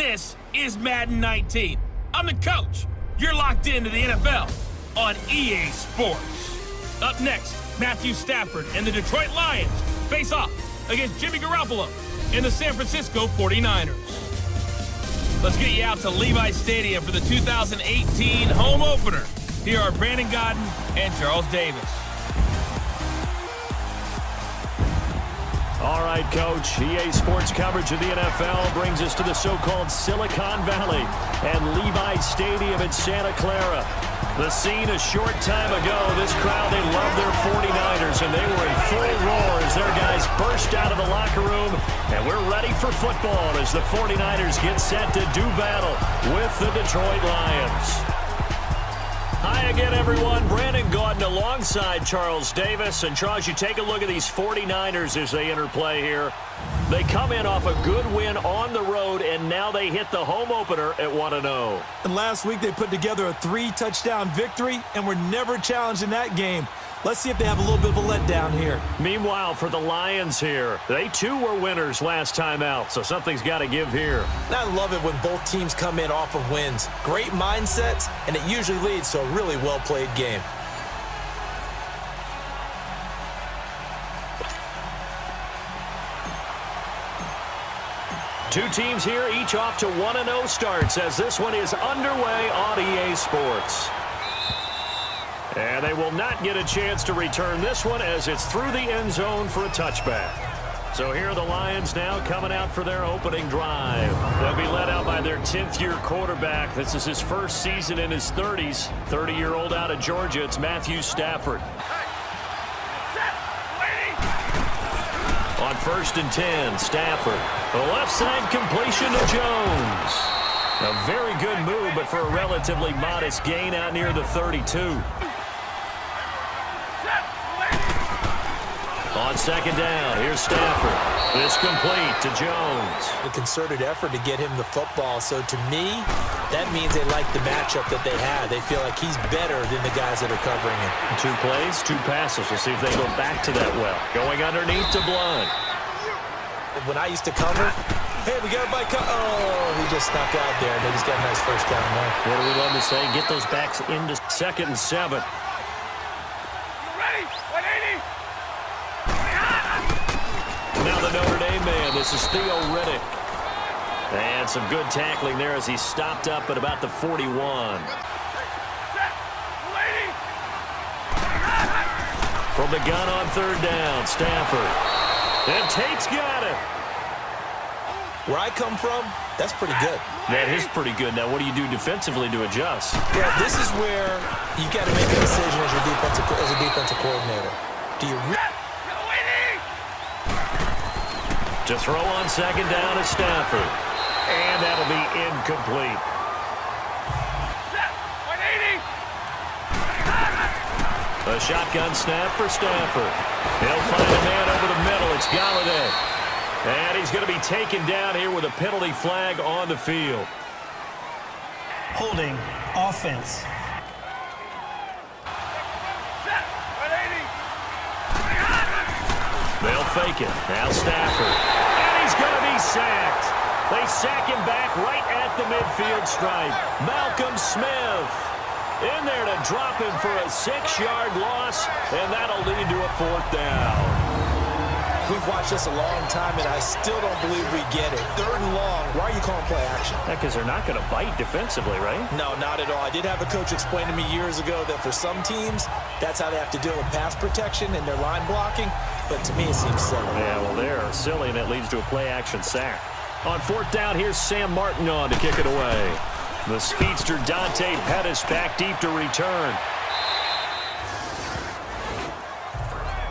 This is Madden 19. I'm the coach. You're locked into the NFL on EA Sports. Up next, Matthew Stafford and the Detroit Lions face off against Jimmy Garoppolo and the San Francisco 49ers. Let's get you out to Levi Stadium for the 2018 home opener. Here are Brandon Godden and Charles Davis. All right, Coach. EA Sports coverage of the NFL brings us to the so-called Silicon Valley and Levi Stadium in Santa Clara. The scene a short time ago, this crowd, they love their 49ers, and they were in full roar as their guys burst out of the locker room, and we're ready for football as the 49ers get set to do battle with the Detroit Lions. Hi again, everyone. Brandon Gaudin alongside Charles Davis. And, Charles, you take a look at these 49ers as they enter play here. They come in off a good win on the road, and now they hit the home opener at 1-0. And last week they put together a 3-touchdown victory, and were never challenged in that game. Let's see if they have a little bit of a letdown here. Meanwhile, for the Lions here, they too were winners last time out, so something's got to give here. And I love it when both teams come in off of wins. Great mindsets, and it usually leads to a really well-played game. Two teams here, each off to 1-0 starts as this one is underway on EA Sports. And they will not get a chance to return this one as it's through the end zone for a touchback. So here are the Lions now coming out for their opening drive. They'll be led out by their 10th-year quarterback. This is his first season in his 30s. 30-year-old out of Georgia, it's Matthew Stafford. On 1st and 10, Stafford. The left side completion to Jones. A very good move, but for a relatively modest gain out near the 32. On 2nd down, here's Stafford. This complete to Jones. A concerted effort to get him the football. So to me, that means they like the matchup that they had. They feel like he's better than the guys that are covering him. 2 plays, 2 passes. We'll see if they go back to that well. Going underneath to Blunt. When I used to cover, hey, we got everybody oh, he just snuck out there, and they just got a nice first down there. What do we love to say? Get those backs into 2nd and 7. Now the Notre Dame man, this is Theo Riddick. And some good tackling there as he stopped up at about the 41. From the gun on 3rd down, Stafford. And Tate's got it. Where I come from, that's pretty good. That is pretty good. Now, what do you do defensively to adjust? Yeah, this is where you got to make a decision as a defensive coordinator. Do you to throw on 2nd down is Stafford. And that'll be incomplete. A shotgun snap for Stafford. He'll find a man over the middle. It's Galladay. And he's going to be taken down here with a penalty flag on the field. Holding offense. They'll fake it. Now Stafford. And he's going to be sacked. They sack him back right at the midfield stripe. Malcolm Smith in there to drop him for a 6-yard loss, and that'll lead to a 4th down. We've watched this a long time, and I still don't believe we get it. 3rd and long. Why are you calling play action? Because they're not going to bite defensively, right? No, not at all. I did have a coach explain to me years ago that for some teams, that's how they have to deal with pass protection and their line blocking. But to me, it seems silly. Yeah, well, they're silly, and it leads to a play-action sack. On 4th down, here's Sam Martin on to kick it away. The speedster Dante Pettis back deep to return.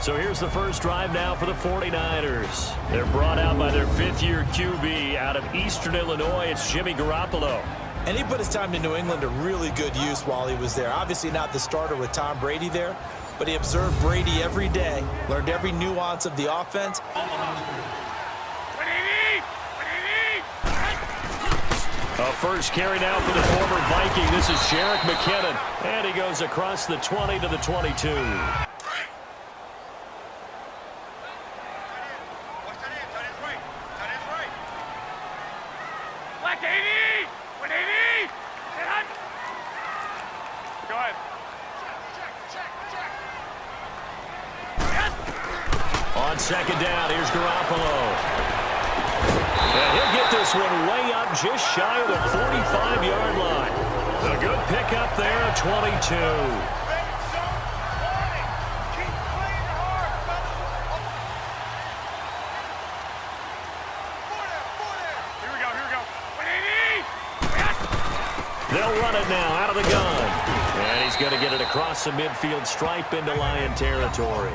So here's the first drive now for the 49ers. They're brought out by their 5th-year QB out of Eastern Illinois. It's Jimmy Garoppolo. And he put his time to New England to really good use while he was there. Obviously not the starter with Tom Brady there, but he observed Brady every day, learned every nuance of the offense. A first carry now for the former Viking. This is Jerick McKinnon. And he goes across the 20 to the 22. Black 80! On second down, here's Garoppolo. And he'll get this one way up just shy of the 45-yard line. A good pickup there at 22. They'll run it now out of the gun. And he's going to get it across the midfield stripe into Lion territory.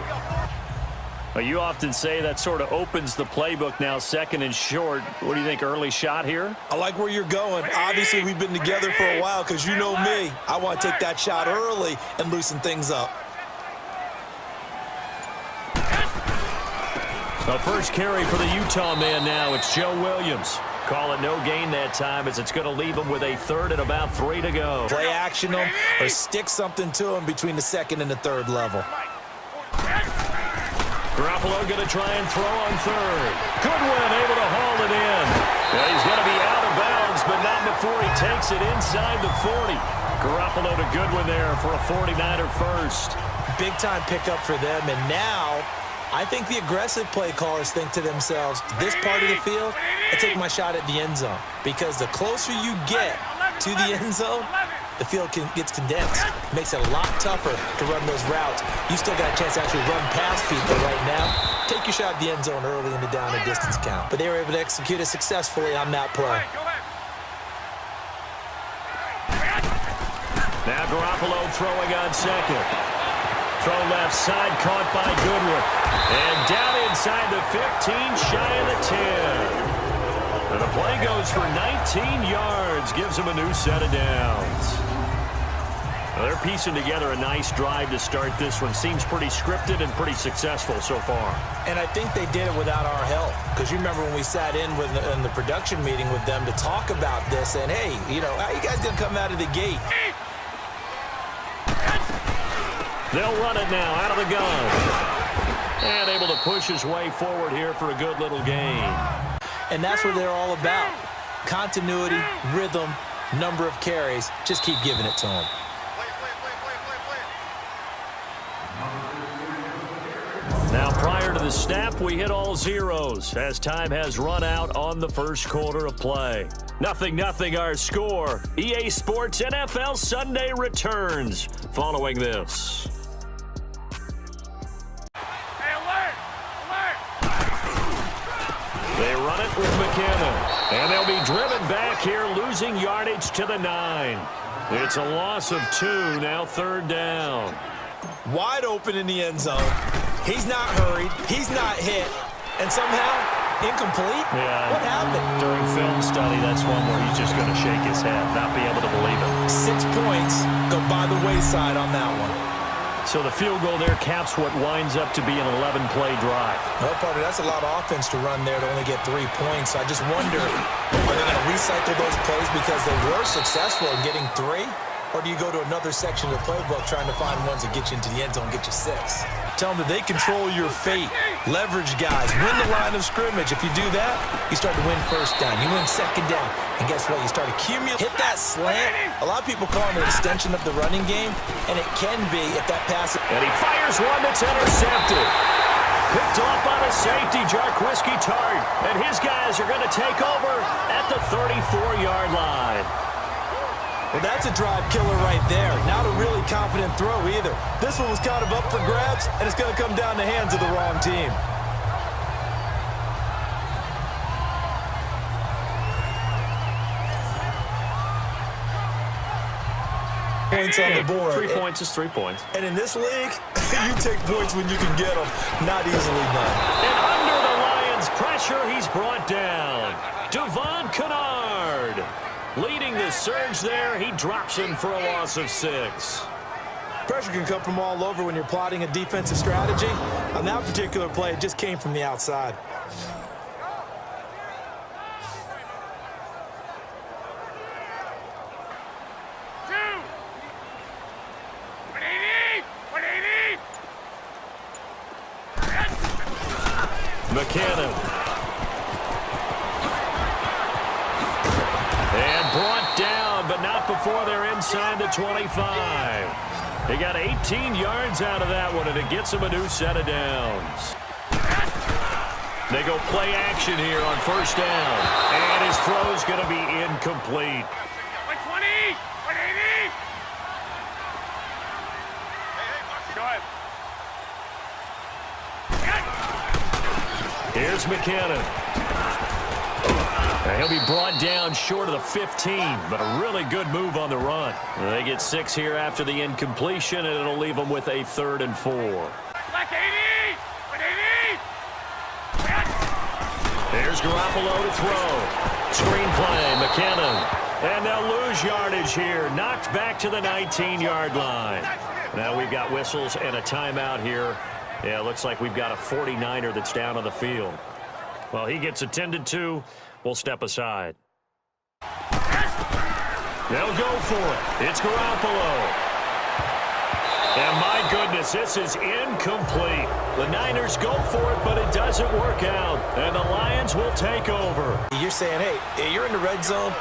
Well, you often say that sort of opens the playbook now, second and short. What do you think, early shot here? I like where you're going. Obviously, we've been together for a while because you know me. I want to take that shot early and loosen things up. The first carry for the Utah man now. It's Joe Williams. Call it no gain that time as it's going to leave him with a third and about 3 to go. Play action him or stick something to him between the second and the third level. Garoppolo going to try and throw on third. Goodwin able to haul it in. Well, he's going to be out of bounds, but not before he takes it inside the 40. Garoppolo to Goodwin there for a 49er first. Big time pickup for them, and now I think the aggressive play callers think to themselves, this part of the field, I take my shot at the end zone. Because the closer you get to the end zone, the field gets condensed. It makes it a lot tougher to run those routes. You still got a chance to actually run past people right now. Take your shot at the end zone early in the down and distance count. But they were able to execute it successfully on that play. Now Garoppolo throwing on second. Throw left side, caught by Goodwin. And down inside the 15, shy of the 10. And the play goes for 19 yards, gives him a new set of downs. Well, they're piecing together a nice drive to start this one. Seems pretty scripted and pretty successful so far. And I think they did it without our help. Because you remember when we sat in the production meeting with them to talk about this, and hey, you know, how you guys gonna come out of the gate? They'll run it now out of the gun. And able to push his way forward here for a good little gain. And that's what they're all about. Continuity, rhythm, number of carries. Just keep giving it to them. Now, prior to the snap, we hit all zeros as time has run out on the first quarter of play. 0-0 our score. EA Sports NFL Sunday returns following this. They run it with McKinnon. And they'll be driven back here, losing yardage to the 9. It's a loss of 2, now third down. Wide open in the end zone. He's not hurried. He's not hit. And somehow, incomplete? Yeah. What happened? During film study, that's one where he's just going to shake his head, not be able to believe it. 6 points go by the wayside on that one. So the field goal there caps what winds up to be an 11-play drive. No, partner, that's a lot of offense to run there to only get 3 points. So I just wonder, are they going to recycle those plays because they were successful in getting 3? Or do you go to another section of the playbook trying to find ones that get you into the end zone and get you 6? Tell them that they control your fate. Leverage guys. Win the line of scrimmage. If you do that, you start to win first down. You win second down. And guess what? You start accumulating. Hit that slant. A lot of people call it an extension of the running game, and it can be if that pass. And he fires one that's intercepted. Picked off by the safety, Jarquiski Tart. And his guys are going to take over at the 34-yard line. Well, that's a drive killer right there. Not a really confident throw either. This one was kind of up for grabs, and it's going to come down the hands of the wrong team. Points on the board. 3 points is 3 points. And in this league, you take points when you can get them. Not easily done. And under the Lions' pressure, he's brought down. Devon Kennard. Leading the surge there, he drops in for a loss of 6. Pressure can come from all over when you're plotting a defensive strategy. On that particular play, it just came from the outside. McKinnon. And brought down, but not before they're inside the 25. They got 18 yards out of that one, and it gets them a new set of downs. They go play action here on first down. And his throw's going to be incomplete. 120! 180! Go ahead. Here's McKinnon. And he'll be brought down short of the 15, but a really good move on the run. They get 6 here after the incompletion, and it'll leave them with a 3rd and 4. Black 80! 180! There's Garoppolo to throw. Screen play, McKinnon. And they'll lose yardage here. Knocked back to the 19-yard line. Now we've got whistles and a timeout here. Yeah, it looks like we've got a 49er that's down on the field. Well, he gets attended to. We'll step aside. They'll go for it. It's Garoppolo. And my goodness, this is incomplete. The Niners go for it, but it doesn't work out. And the Lions will take over. You're saying, hey, you're in the red zone.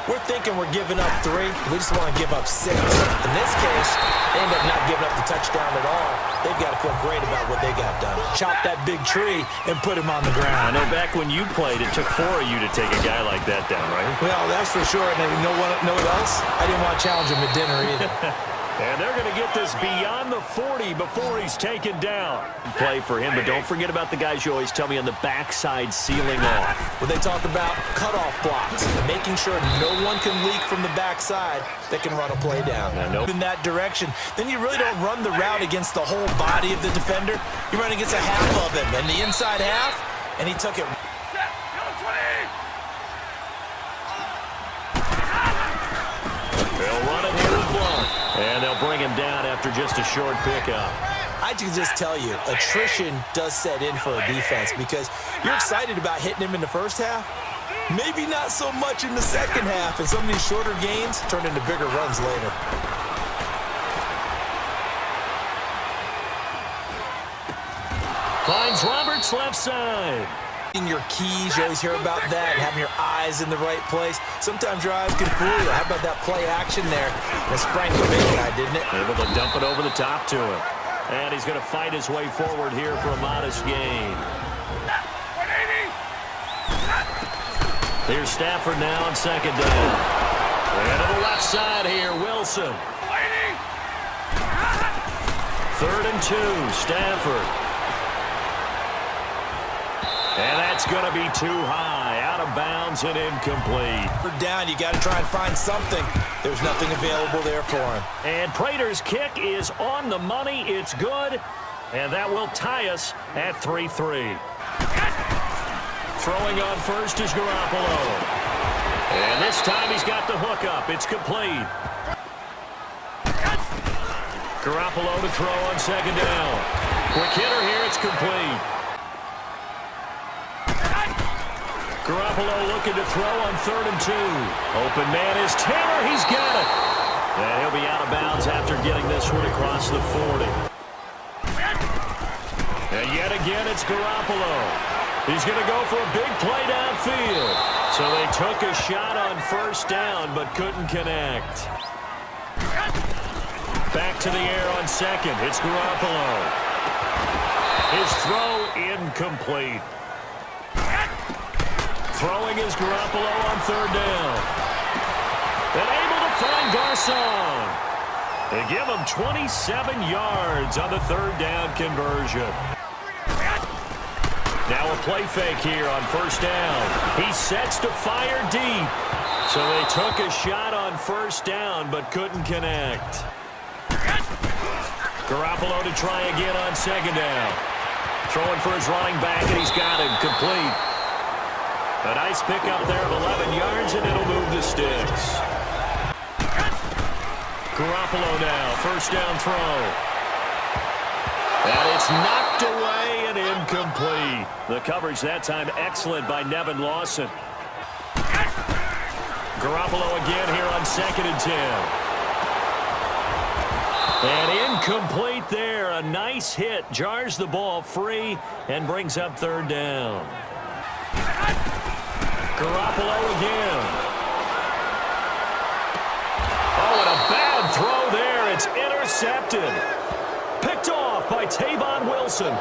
We're thinking we're giving up 3. We just want to give up 6. In this case, they end up not giving up the touchdown at all. They've got to feel great about what they got done. Chop that big tree and put him on the ground. I know back when you played, it took 4 of you to take a guy like that down, right? Well, that's for sure. And you know what else? I didn't want to challenge him at dinner either. And they're going to get this beyond the 40 before he's taken down. Play for him, but don't forget about the guys you always tell me on the backside sealing off. Well, they talk about cutoff blocks, making sure no one can leak from the backside that can run a play down. In that direction, then you really don't run the route against the whole body of the defender. You run against a half of him, and the inside half, and he took it. They'll run it here with Blunt. And they'll bring him down after just a short pickup. I can just tell you, attrition does set in for a defense because you're excited about hitting him in the first half. Maybe not so much in the second half, and some of these shorter gains turn into bigger runs later. Finds Roberts left side. Your keys, you always hear about that, and having your eyes in the right place. Sometimes your eyes can fool you. How about that play action there? And it sprang the big guy, didn't it? Able to dump it over the top to him. And he's going to fight his way forward here for a modest gain. 180! Here's Stafford now on second down. And to the left side here, Wilson. 3rd and 2, Stafford. And that's going to be too high, out of bounds and incomplete. Down, you got to try and find something. There's nothing available there for him. And Prater's kick is on the money. It's good, and that will tie us at 3-3. Throwing on first is Garoppolo. And this time he's got the hook up. It's complete. Garoppolo to throw on second down. Quick hitter here, it's complete. Garoppolo looking to throw on 3rd and 2. Open man is Taylor. He's got it. And he'll be out of bounds after getting this one across the 40. And yet again, it's Garoppolo. He's going to go for a big play downfield. So they took a shot on first down, but couldn't connect. Back to the air on second. It's Garoppolo. His throw incomplete. Throwing is Garoppolo on 3rd down. And able to find Garcon. They give him 27 yards on the 3rd down conversion. Now a play fake here on first down. He sets to fire deep. So they took a shot on first down but couldn't connect. Garoppolo to try again on second down. Throwing for his running back, and he's got him complete. A nice pickup there of 11 yards, and it'll move the sticks. Garoppolo now, first down throw. And it's knocked away and incomplete. The coverage that time excellent by Nevin Lawson. Garoppolo again here on 2nd and 10. And incomplete there. A nice hit. Jars the ball free and brings up 3rd down. Garoppolo again. Oh, and a bad throw there. It's intercepted. Picked off by Tavon Wilson.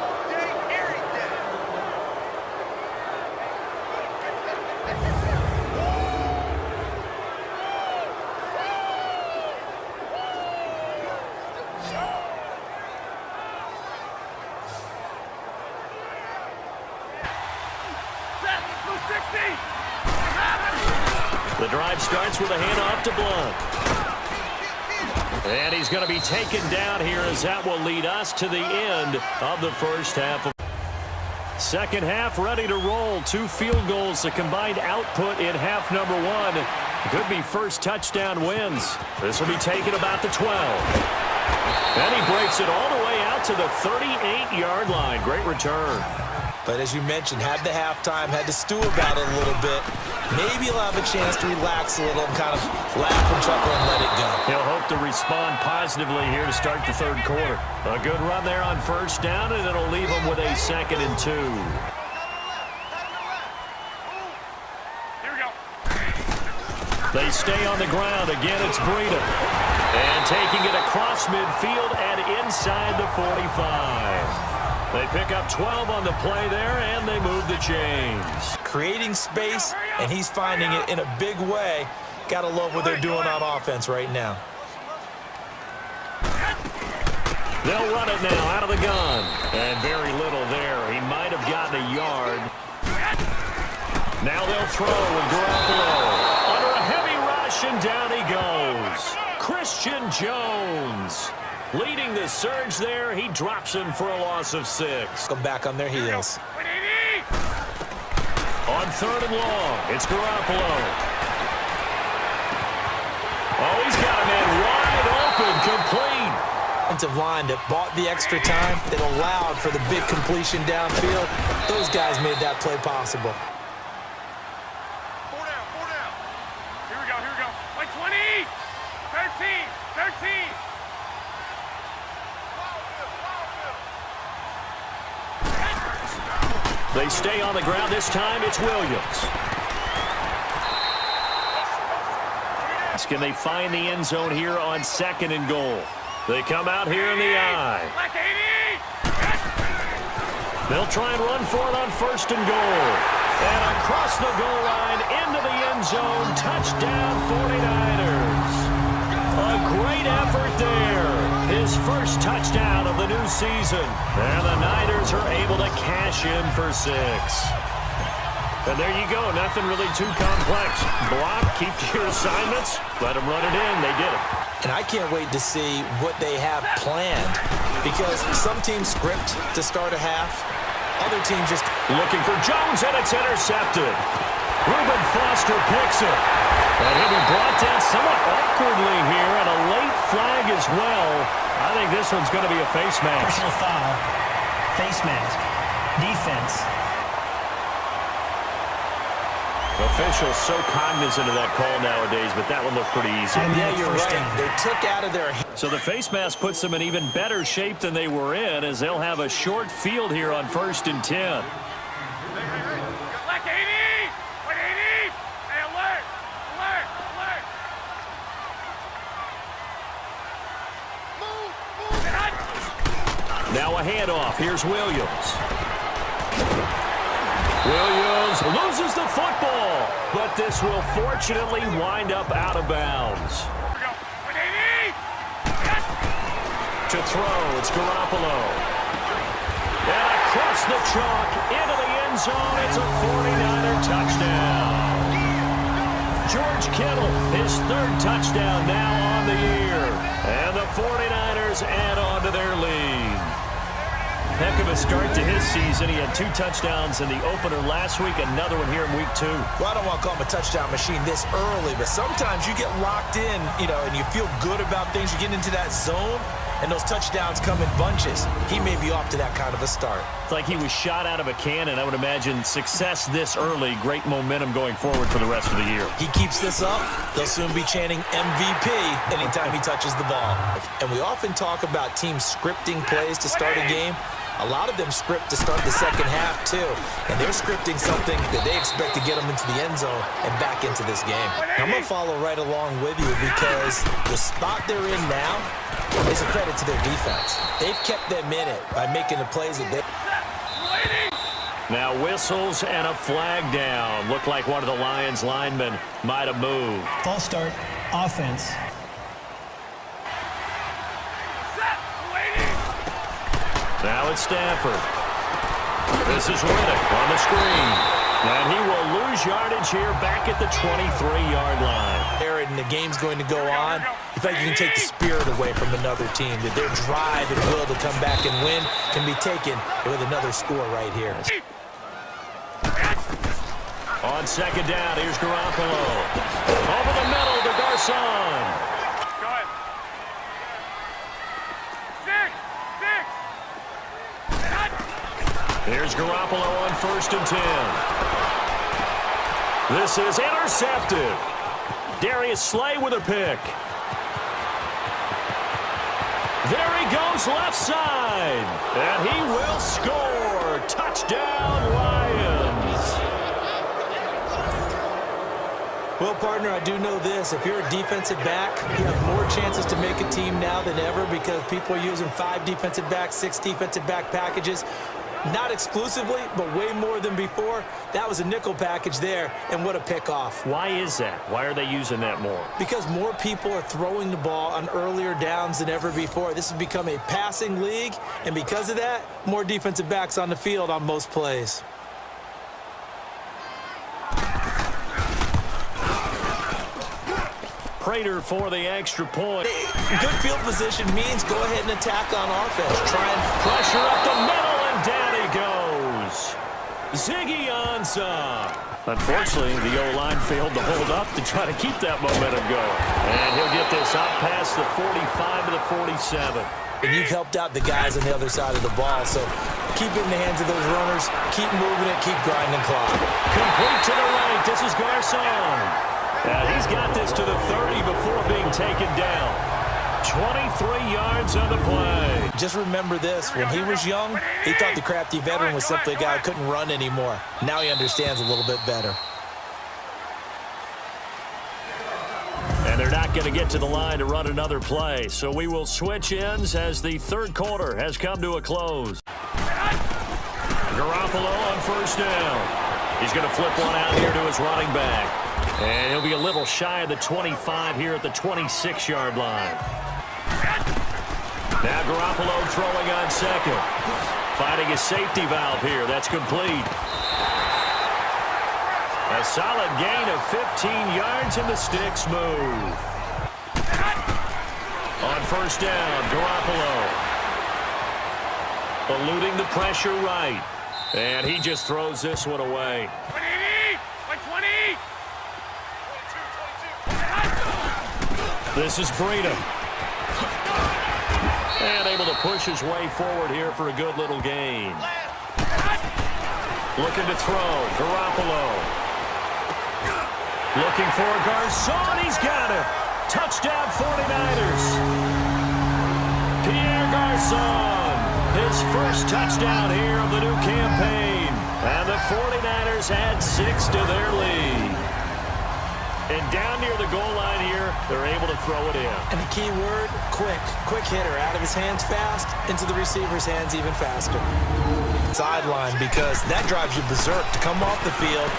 The drive starts with a handoff to Blunt. And he's going to be taken down here as that will lead us to the end of the first half. Second half ready to roll. 2 field goals, the combined output in half number 1. Could be first touchdown wins. This will be taken about the 12. And he breaks it all the way out to the 38-yard line. Great return. But as you mentioned, had the halftime, had to stew about it a little bit. Maybe he'll have a chance to relax a little and kind of laugh and chuckle and let it go. He'll hope to respond positively here to start the third quarter. A good run there on first down, and it'll leave him with a 2nd and 2. Here we go. They stay on the ground. Again, it's Breida. And taking it across midfield and inside the 45. They pick up 12 on the play there, and they move the chains. Creating space, and he's finding it in a big way. Gotta love what they're doing on offense right now. They'll run it now out of the gun. And very little there. He might have gotten a yard. Now they'll throw with Garoppolo. Under a heavy rush, and down he goes. Christian Jones. Leading the surge there, he drops him for a loss of 6. Come back on their heels. On 3rd and long, it's Garoppolo. Oh, he's got a man wide open, complete. Offensive line that bought the extra time, that allowed for the big completion downfield. Those guys made that play possible. 4 down. Here we go. Like 20, 13. They stay on the ground. This time it's Williams. Can they find the end zone here on 2nd and goal? They come out here in the eye. They'll try and run for it on 1st and goal. And across the goal line into the end zone. Touchdown 49ers. A great effort there. His first touchdown of the new season. And the Niners are able to cash in for 6. And there you go. Nothing really too complex. Block, keep to your assignments, let them run it in. They did it. And I can't wait to see what they have planned, because some teams script to start a half. Other teams just... Looking for Jones, and it's intercepted. Reuben Foster picks it. And he'll be brought down somewhat awkwardly here, and a late flag as well. I think this one's going to be a face mask. Personal foul, face mask, defense. Officials so cognizant of that call nowadays, but that one looked pretty easy. Yeah, you're right. They took out of their... So the face mask puts them in even better shape than they were in, as they'll have a short field here on 1st and 10. Like 80! Like 80! Hey, alert! Move! Now a handoff. Here's Williams. Williams loses the football, but this will fortunately wind up out of bounds. To throw, it's Garoppolo. And across the chalk, into the end zone, it's a 49er touchdown. George Kittle, his 3rd touchdown now on the year. And the 49ers add on to their lead. Heck of a start to his season. He had 2 touchdowns in the opener last week, another one here in week 2. Well, I don't want to call him a touchdown machine this early, but sometimes you get locked in, and you feel good about things. You get into that zone, and those touchdowns come in bunches. He may be off to that kind of a start. It's like he was shot out of a cannon. I would imagine success this early, great momentum going forward for the rest of the year. He keeps this up, they'll soon be chanting MVP anytime he touches the ball. And we often talk about teams scripting plays to start a game. A lot of them script to start the second half, too. And they're scripting something that they expect to get them into the end zone and back into this game. I'm going to follow right along with you, because the spot they're in now is a credit to their defense. They've kept them in it by making the plays that they... Now whistles and a flag down. Looked like one of the Lions linemen might have moved. False start, offense. Now it's Stafford. This is Riddick on the screen. And he will lose yardage here back at the 23-yard line. And the game's going to go on. In fact, you can take the spirit away from another team. That their drive and will to come back and win can be taken with another score right here. On second down, here's Garoppolo. Over the middle to Garcon. Go ahead. 6. Here's Garoppolo on 1st and 10. This is intercepted. Darius Slay with a pick. There he goes left side. And he will score. Touchdown, Lions. Well, partner, I do know this. If you're a defensive back, you have more chances to make a team now than ever because people are using 5 defensive backs, 6 defensive back packages. Not exclusively, but way more than before. That was a nickel package there, and what a pickoff. Why is that? Why are they using that more? Because more people are throwing the ball on earlier downs than ever before. This has become a passing league, and because of that, more defensive backs on the field on most plays. Prater for the extra point. Good field position means go ahead and attack on offense. Try and Pressure up the middle, and down he goes. Ziggy Ansah. Unfortunately, the O-line failed to hold up to try to keep that momentum going. And he'll get this up past the 45 to the 47. And you've helped out the guys on the other side of the ball, so keep it in the hands of those runners. Keep moving it, keep grinding clock. Complete to the right. This is Garcon. And he's got this to the 30 before being taken down. 23 yards on the play. Just remember this. When he was young, he thought the crafty veteran was simply a guy who couldn't run anymore. Now he understands a little bit better. And they're not going to get to the line to run another play. So we will switch ends as the third quarter has come to a close. Garoppolo on 1st down. He's going to flip one out here to his running back. And he'll be a little shy of the 25 here at the 26-yard line. Now Garoppolo throwing on 2nd. Finding a safety valve here. That's complete. A solid gain of 15 yards, and the sticks move. On 1st down, Garoppolo. Eluding the pressure right. And he just throws this one away. 20! This is Breida. And able to push his way forward here for a good little gain. Looking to throw. Garoppolo. Looking for Garcon. He's got it. Touchdown 49ers. Pierre Garcon. His first touchdown here of the new campaign. And the 49ers add 6 to their lead. And down near the goal line here, they're able to throw it in. And the key word, quick. Quick hitter. Out of his hands fast, into the receiver's hands even faster. Sideline, because that drives you berserk to come off the field,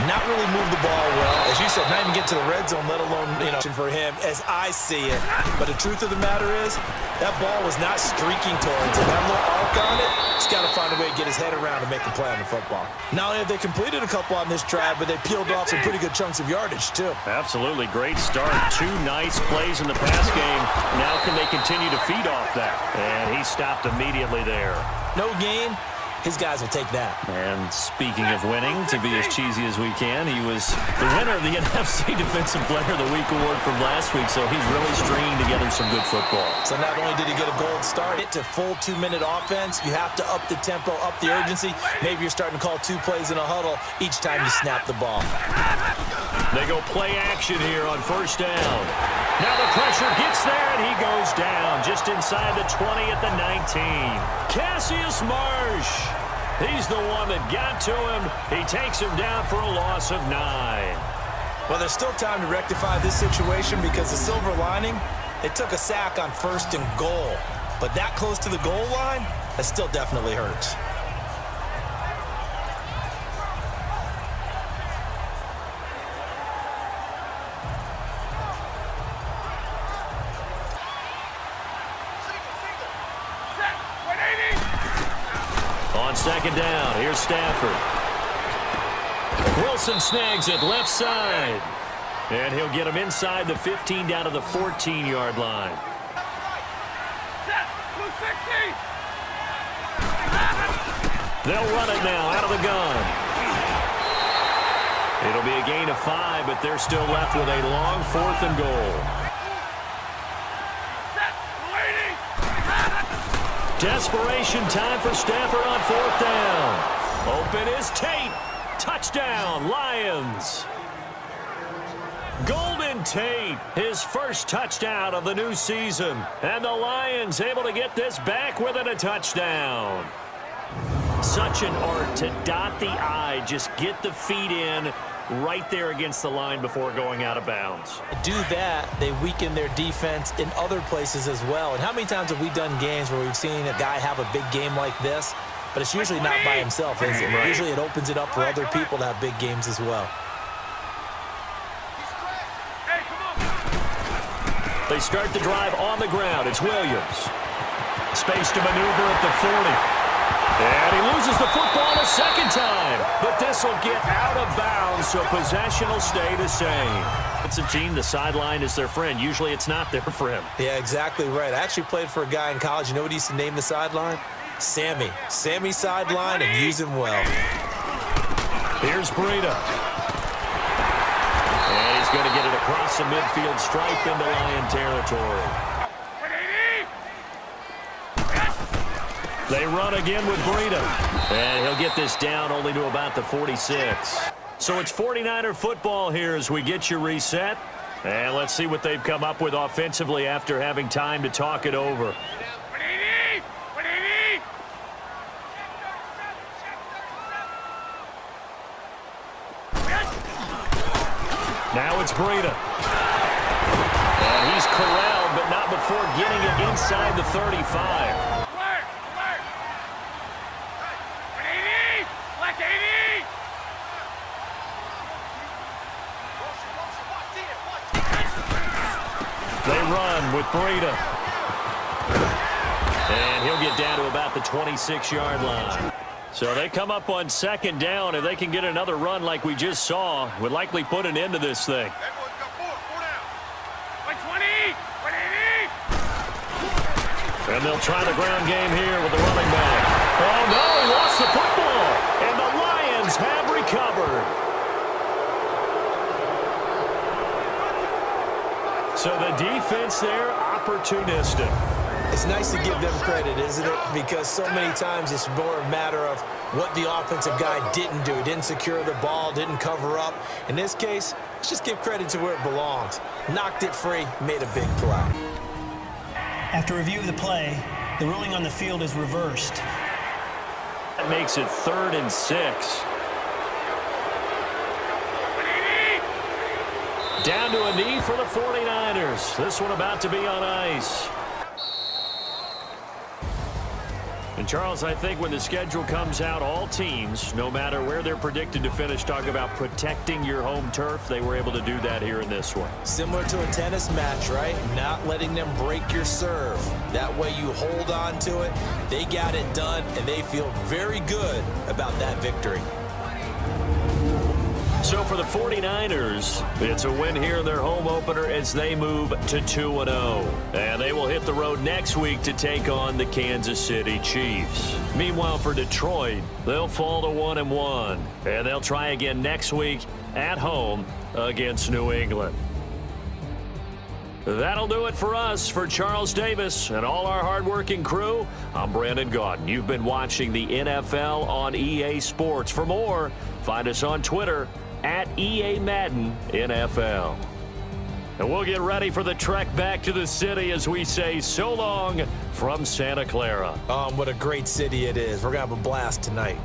not really move the ball well. As you said, not even get to the red zone, let alone, for him, as I see it. But the truth of the matter is, that ball was not streaking towards him. That little arc on it, he's got to find a way to get his head around and make a play on the football. Not only have they completed a couple on this drive, but they peeled off some pretty good chunks of yardage, too. Absolutely. Great start. 2 nice plays in the pass game. Now can they continue to feed off that? And he stopped immediately there. No gain. His guys will take that. And speaking of winning, to be as cheesy as we can, he was the winner of the NFC Defensive Player of the Week award from last week, so he's really stringing together some good football. So not only did he get a gold start, to full 2-minute offense, you have to up the tempo, up the urgency. Maybe you're starting to call 2 plays in a huddle each time you snap the ball. They go play action here on 1st down. Now the pressure gets there, and he goes down just inside the 20 at the 19. Cassius Marsh. He's the one that got to him. He takes him down for a loss of 9. Well, there's still time to rectify this situation because the silver lining, they took a sack on 1st and goal. But that close to the goal line, that still definitely hurts. On 2nd down, here's Stafford. Wilson snags it left side. And he'll get him inside the 15 down to the 14-yard line. Set. Blue 60. They'll run it now out of the gun. It'll be a gain of 5, but they're still left with a long 4th and goal. Set. Waiting. Desperation time for Stafford on 4th down. Open is Tate. Touchdown, Lions. Golden Tate, his first touchdown of the new season. And the Lions able to get this back within a touchdown. Such an art to dot the I, just get the feet in right there against the line before going out of bounds. Do that, they weaken their defense in other places as well. And how many times have we done games where we've seen a guy have a big game like this, but it's usually not by himself, is it? Right. Usually it opens it up for other people to have big games as well. Hey, come on. They start the drive on the ground. It's Williams. Space to maneuver at the 40. And he loses the football a second time. But this will get out of bounds, so possession will stay the same. It's a team, the sideline is their friend. Usually it's not there for him. Yeah, exactly right. I actually played for a guy in college. You know what he used to name the sideline? Sammy. Sammy sideline, and use him well. Here's Breida. And he's going to get it across the midfield stripe into Lion territory. 180. They run again with Breida. And he'll get this down only to about the 46. So it's 49er football here as we get you reset. And let's see what they've come up with offensively after having time to talk it over. 180. 180. Now it's Breida. And he's corralled, but not before getting it inside the 35. Alert. Alert. 180. Black 80. They run with Breida. And he'll get down to about the 26-yard line. So they come up on second down. If they can get another run like we just saw, would likely put an end to this thing. 120. 180. And they'll try the ground game here with the running back. Oh, no, he lost the football. And the Lions have recovered. So the defense there, opportunistic. It's nice to give them credit, isn't it? Because so many times it's more a matter of what the offensive guy didn't do. He didn't secure the ball, didn't cover up. In this case, let's just give credit to where it belongs. Knocked it free, made a big play. After review of the play, the ruling on the field is reversed. That makes it 3rd and 6. Down to a knee for the 49ers. This one about to be on ice. And Charles, I think when the schedule comes out, all teams, no matter where they're predicted to finish, talk about protecting your home turf. They were able to do that here in this one. Similar to a tennis match, right? Not letting them break your serve. That way you hold on to it. They got it done, and they feel very good about that victory. So for the 49ers, it's a win here in their home opener as they move to 2-0. And they will hit the road next week to take on the Kansas City Chiefs. Meanwhile, for Detroit, they'll fall to 1-1. And they'll try again next week at home against New England. That'll do it for us. For Charles Davis and all our hardworking crew, I'm Brandon Gaudin. You've been watching the NFL on EA Sports. For more, find us on Twitter at EA Madden NFL. And we'll get ready for the trek back to the city as we say so long from Santa Clara. What a great city it is. We're going to have a blast tonight.